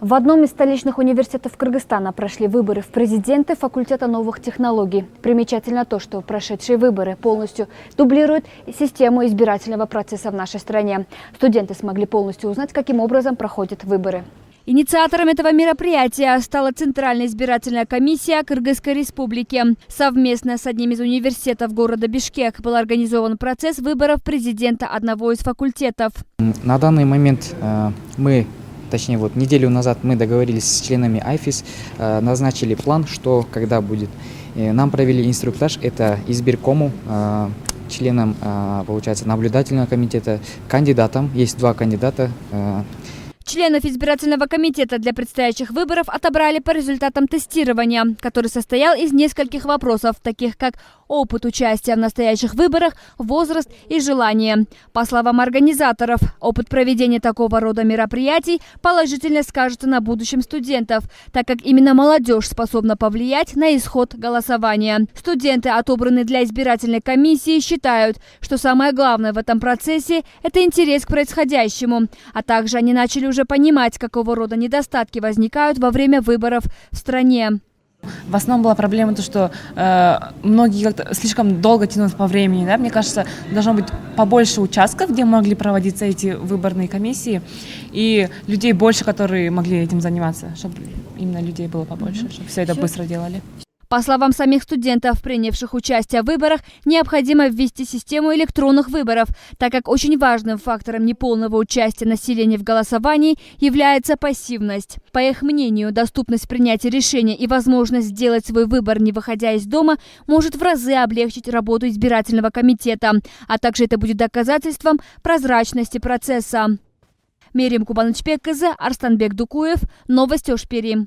В одном из столичных университетов Кыргызстана прошли выборы в президенты факультета новых технологий. Примечательно то, что прошедшие выборы полностью дублируют систему избирательного процесса в нашей стране. Студенты смогли полностью узнать, каким образом проходят выборы. Инициатором этого мероприятия стала Центральная избирательная комиссия Кыргызской республики. Совместно с одним из университетов города Бишкек был организован процесс выборов президента одного из факультетов. На данный момент Точнее, неделю назад мы договорились с членами АйФИС, назначили план, что когда будет. Нам провели инструктаж, это избиркому, членам, получается, наблюдательного комитета, кандидатам, есть 2 кандидата. Членов избирательного комитета для предстоящих выборов отобрали по результатам тестирования, который состоял из нескольких вопросов, таких как опыт участия в настоящих выборах, возраст и желание. По словам организаторов, опыт проведения такого рода мероприятий положительно скажется на будущем студентов, так как именно молодежь способна повлиять на исход голосования. Студенты, отобранные для избирательной комиссии, считают, что самое главное в этом процессе – это интерес к происходящему, а также они начали уже понимать, какого рода недостатки возникают во время выборов в стране. В основном была проблема то, что многие слишком долго тянут по времени. Да? Мне кажется, должно быть побольше участков, где могли проводиться эти выборные комиссии, и людей больше, которые могли этим заниматься, чтобы именно людей было побольше, чтобы все это быстро делали. По словам самих студентов, принявших участие в выборах, необходимо ввести систему электронных выборов, так как очень важным фактором неполного участия населения в голосовании является пассивность. По их мнению, доступность принятия решения и возможность сделать свой выбор, не выходя из дома, может в разы облегчить работу избирательного комитета, а также это будет доказательством прозрачности процесса. Мерим Кубанычбек, Арстанбек Дукуев, Новости Ошпери.